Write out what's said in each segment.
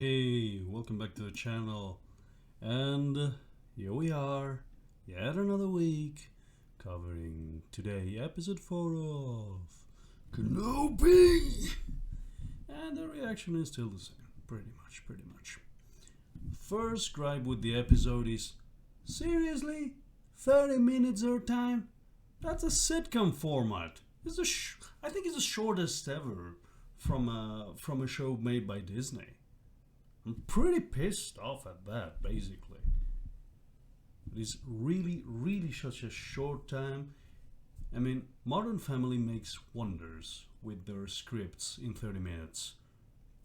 Hey, welcome back to the channel. And here we are, yet another week, covering today episode 4 of Kenobi! And the reaction is still the same, pretty much. First gripe with the episode is, seriously? 30 minutes airtime? That's a sitcom format. I think it's the shortest ever from a show made by Disney. I'm pretty pissed off at that, basically. It is really such a short time. I mean, Modern Family makes wonders with their scripts in 30 minutes.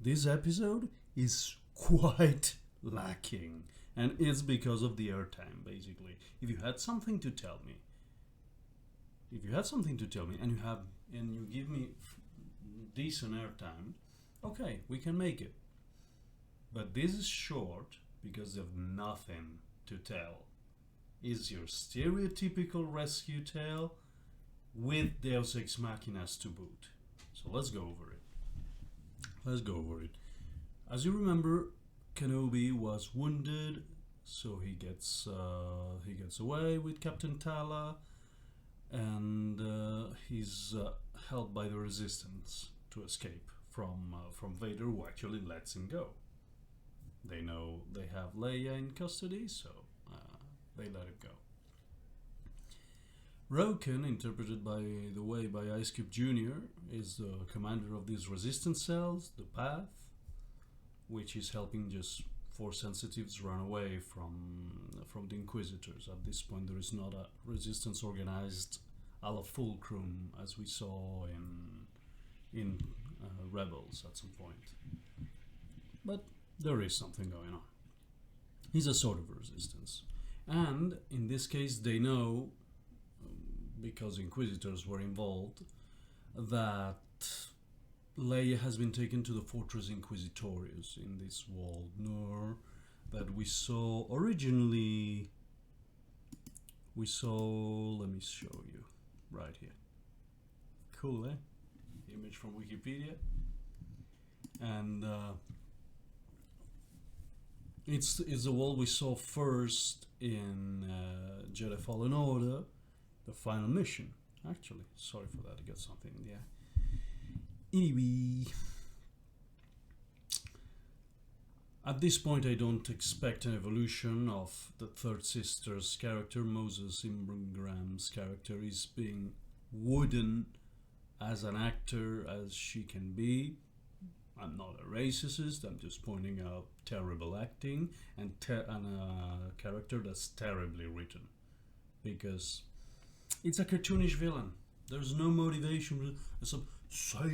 This episode is quite lacking, and it's because of the airtime, basically. If you had something to tell me, and you give me decent airtime, okay, we can make it. But this is short because of nothing to tell. It's your stereotypical rescue tale with Deus Ex Machinas to boot. So let's go over it. As you remember, Kenobi was wounded, so he gets away with Captain Tala, and he's held by the Resistance to escape from Vader, who actually lets him go. They know they have Leia in custody, so they let it go. Roken, interpreted by Ice Cube Jr., is the commander of these resistance cells, the Path, which is helping just Force sensitives run away from the Inquisitors. At this point, there is not a resistance organized a la Fulcrum as we saw in Rebels at some point. But there is something going on. He's a sort of resistance. And in this case, they know, because Inquisitors were involved, that Leia has been taken to the Fortress Inquisitorius in this walled Nur that we saw originally. Let me show you right here. Cool, eh? Image from Wikipedia. And it's the wall we saw first in Jedi Fallen Order, the final mission. Actually, sorry for that, I got something in the eye. Anyway, at this point I don't expect an evolution of the Third Sister's character. Moses Ingram's character is being wooden as an actor as she can be. I'm not a racist, I'm just pointing out terrible acting and a character that's terribly written. Because it's a cartoonish villain. There's no motivation. It's a say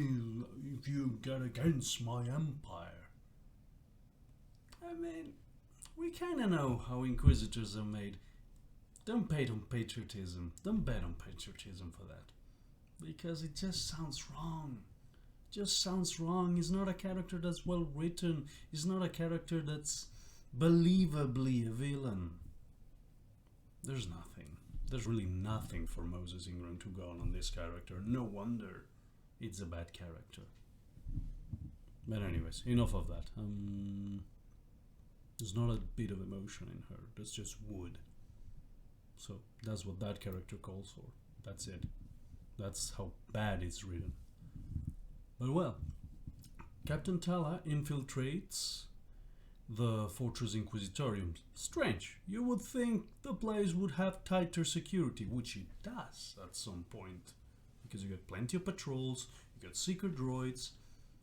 if you get against my empire. I mean, we kinda know how Inquisitors are made. Don't bet on patriotism. Don't bet on patriotism for that. Because it just sounds wrong. He's not a character that's well written. He's not a character that's believably a villain. There's really nothing for Moses Ingram to go on this character. No wonder it's a bad character. But anyways, enough of that. There's not a bit of emotion in her. There's just wood. So that's what that character calls for. That's it. That's how bad it's written. But well, Captain Tala infiltrates the Fortress Inquisitorium. Strange. You would think the place would have tighter security, which it does at some point. Because you got plenty of patrols, you got secret droids.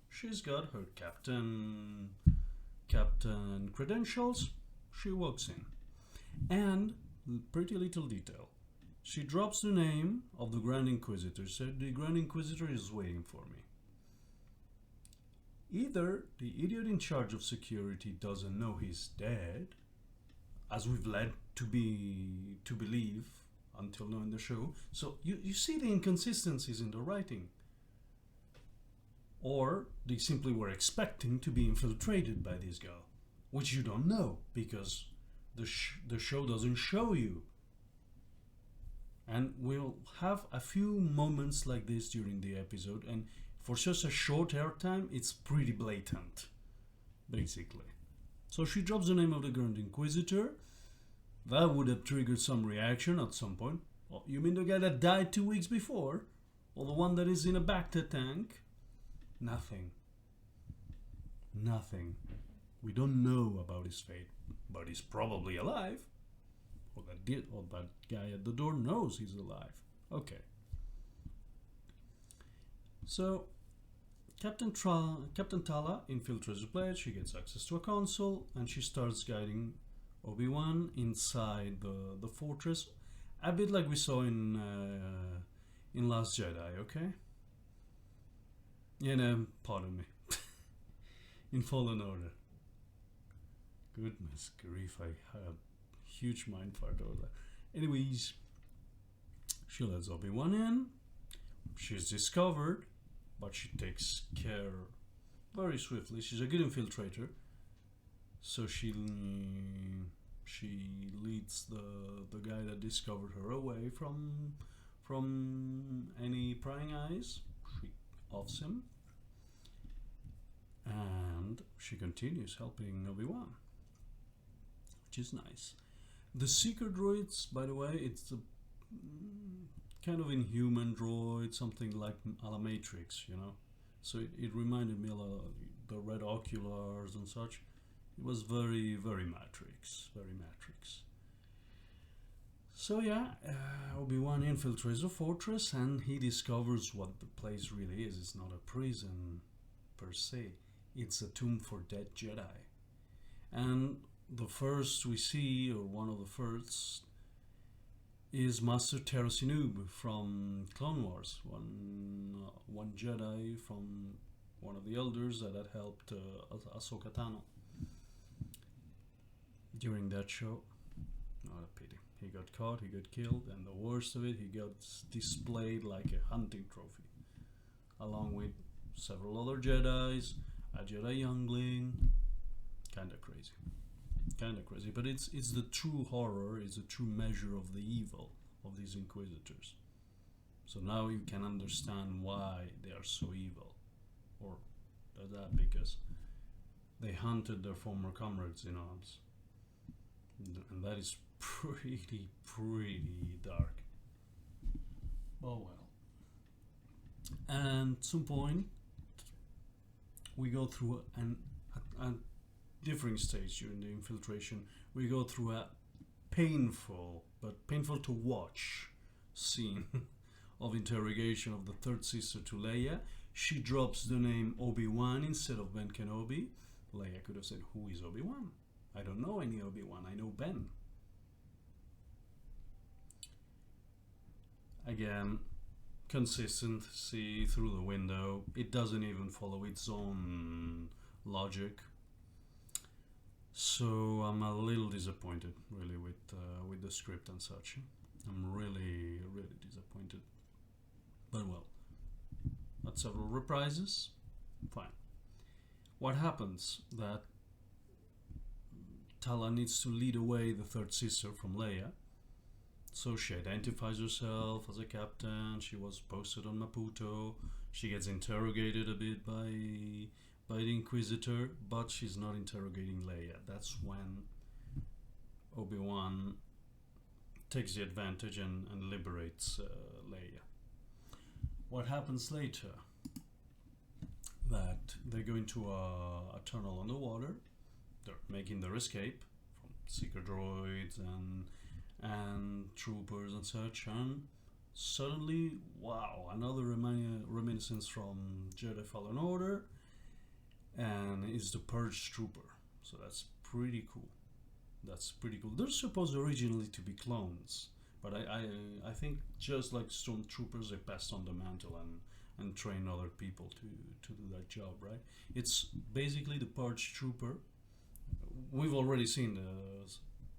She's got her captain credentials. She walks in. And, pretty little detail, she drops the name of the Grand Inquisitor. So the Grand Inquisitor is waiting for me. Either the idiot in charge of security doesn't know he's dead, as we've led to believe until now in the show. So you see the inconsistencies in the writing. Or they simply were expecting to be infiltrated by this girl, which you don't know because the show doesn't show you. And we'll have a few moments like this during the episode, and for such a short airtime, it's pretty blatant. basically. So she drops the name of the Grand Inquisitor. That would have triggered some reaction at some point. Oh, you mean the guy that died 2 weeks before? Or the one that is in a Bacta tank? Nothing. Nothing. We don't know about his fate, but he's probably alive. Or that guy at the door knows he's alive. Okay. So Captain Tala infiltrates the place. She gets access to a console and she starts guiding Obi-Wan inside the fortress, a bit like we saw in Last Jedi. Okay. Pardon me. In Fallen Order. Goodness grief, I had a huge mindfuck over that. Anyways, she lets Obi-Wan in. She's discovered, but she takes care very swiftly. She's a good infiltrator. So she leads the guy that discovered her away from any prying eyes. She offs him. And she continues helping Obi-Wan, which is nice. The Seeker droids, by the way, it's a kind of inhuman droid, something like a la Matrix, you know. So it reminded me a lot of the red oculars and such. It was very, very Matrix, very Matrix. So yeah, Obi-Wan infiltrates the fortress and he discovers what the place really is. It's not a prison per se. It's a tomb for dead Jedi. And the first we see, or one of the first, is Master Terasinub from Clone Wars. One Jedi from one of the elders that had helped Ahsoka Tano during that show. Not a pity. He got caught, he got killed, and the worst of it, he got displayed like a hunting trophy, along with several other Jedis, a Jedi youngling. Kinda crazy, but it's the true horror, it's the true measure of the evil of these Inquisitors. So now you can understand why they are so evil, or that because they hunted their former comrades in arms, and that is pretty dark. Oh well. And at some point we go through a differing stage during the infiltration. We go through a painful to watch scene of interrogation of the third sister to Leia. She drops the name Obi-Wan instead of Ben Kenobi. Leia could have said, "Who is Obi-Wan? I don't know any Obi-Wan, I know Ben." Again, consistency through the window. It doesn't even follow its own logic. So I'm a little disappointed, really, with the script and such. I'm really disappointed. But well, at several reprises, fine. What happens that Tala needs to lead away the third sister from Leia. So she identifies herself as a captain. She was posted on Maputo. She gets interrogated a bit by the Inquisitor, but she's not interrogating Leia. That's when Obi-Wan takes the advantage and liberates Leia. What happens later? That they go into a tunnel underwater. They're making their escape from Seeker droids and troopers and such, and suddenly, wow, another reminiscence from Jedi Fallen Order, and it's the Purge Trooper. So that's pretty cool. They're supposed originally to be clones, but I think just like Stormtroopers, they passed on the mantle and train other people to do that job, right? It's basically the Purge Trooper. We've already seen the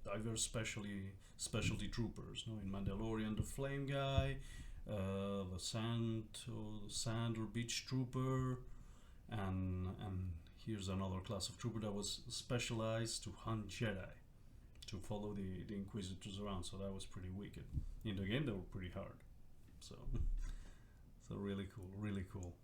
diverse specialty troopers, no? In Mandalorian, the Flame Guy, the Sand or Beach Trooper, and here's another class of trooper that was specialized to hunt Jedi, to follow the Inquisitors around. So that was pretty wicked. In the game, they were pretty hard. So really cool.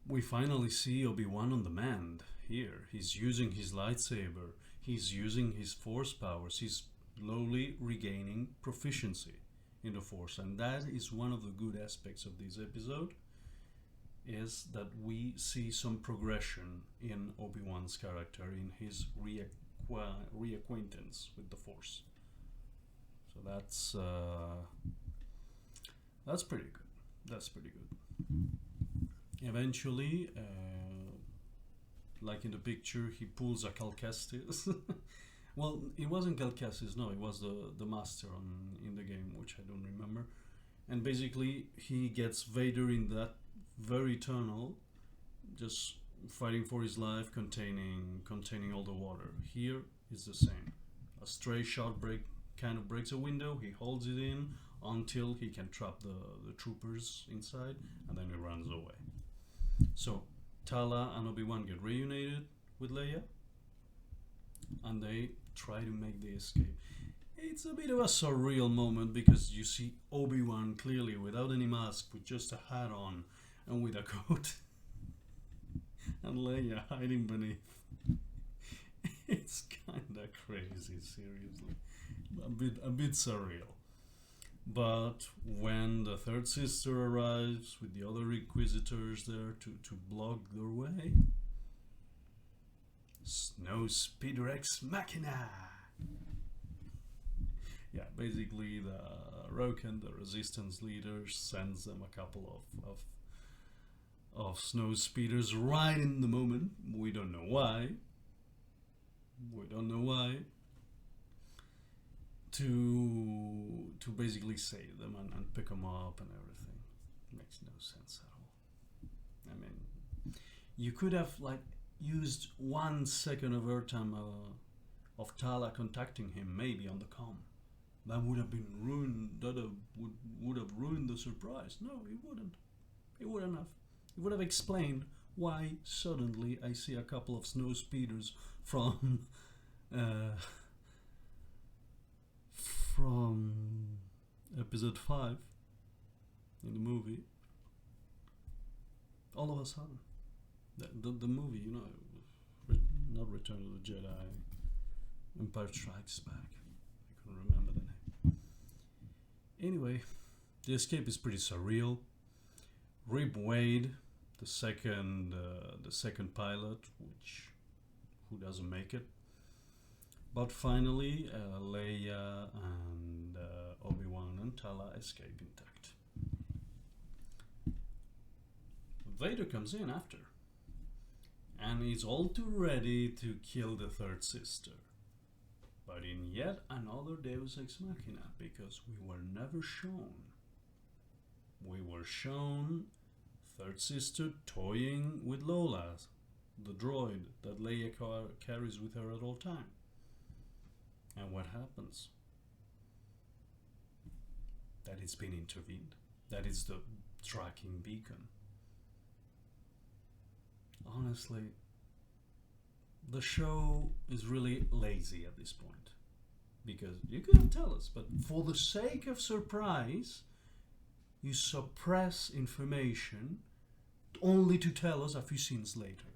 we finally see Obi-Wan on demand here. He's using his lightsaber, he's using his force powers, he's slowly regaining proficiency in the force, and that is one of the good aspects of this episode, is that we see some progression in Obi-Wan's character, in his reacquaintance with the force. So that's pretty good. That's pretty good. Eventually, like in the picture, he pulls a Cal Kestis. Well, it wasn't Cal Kestis, no, it was the master in the game, which I don't remember. And basically, he gets Vader in that very tunnel, just fighting for his life, containing all the water. Here is the same. A stray shot kind of breaks a window. He holds it in until he can trap the troopers inside, and then he runs away. So Tala and Obi-Wan get reunited with Leia, and they try to make the escape. It's a bit of a surreal moment because you see Obi-Wan clearly without any mask, with just a hat on and with a coat, and Leia hiding beneath. It's kinda crazy, seriously. A bit surreal. But when the third sister arrives with the other inquisitors there to block their way, Snow Speeder Ex Machina! Yeah, basically the Roken, the resistance leader, sends them a couple of snow speeders right in the moment. We don't know why. To basically save them and pick them up and everything. Makes no sense at all. I mean, you could have like used 1 second of airtime of Tala contacting him, maybe on the comm. That would have been ruined. That would have ruined the surprise. No, it wouldn't. It wouldn't have. It would have explained why suddenly I see a couple of snow speeders from episode 5 in the movie. All of a sudden, the movie, you know, not Return of the Jedi, Empire Strikes Back. I couldn't remember the name. Anyway, the escape is pretty surreal. Rip Wade, the second pilot, who doesn't make it. But finally, Leia and Obi-Wan and Tala escape intact. Vader comes in after, and is all too ready to kill the third sister. But in yet another Deus Ex Machina, because we were never shown. We were shown third sister toying with Lola, the droid that Leia carries with her at all time. And what happens? That it's been intervened. That is the tracking beacon. Honestly, the show is really lazy at this point. Because you couldn't tell us, but for the sake of surprise, you suppress information only to tell us a few scenes later.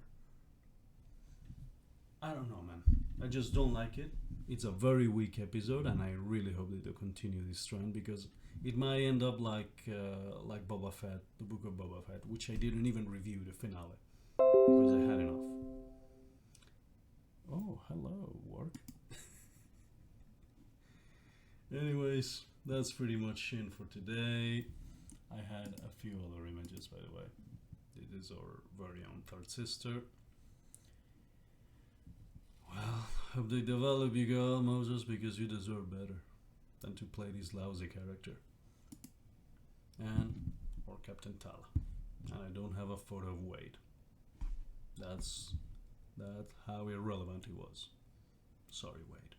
I don't know, man. I just don't like it. It's a very weak episode, and I really hope they do continue this trend, because it might end up like Boba Fett, the Book of Boba Fett, which I didn't even review the finale because I had enough. Oh, hello, work. Anyways, that's pretty much it for today. I had a few other images, by the way. This is our very own third sister. Well, hope they develop you, girl, Moses, because you deserve better than to play this lousy character. And or Captain Tala. And I don't have a photo of Wade. That's how irrelevant he was. Sorry, Wade.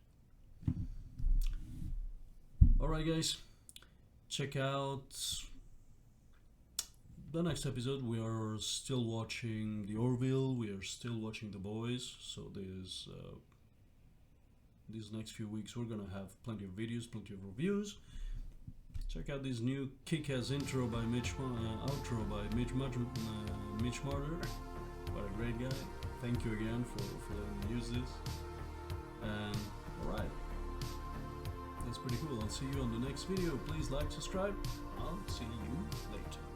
Alright, guys, check out the next episode. We are still watching The Orville, we are still watching The Boys, so these next few weeks we're gonna have plenty of videos, plenty of reviews. Check out this new kick-ass intro by outro by Mitch Martyr. What a great guy. Thank you again for letting me use this. And alright. That's pretty cool. I'll see you on the next video. Please like, subscribe. I'll see you later.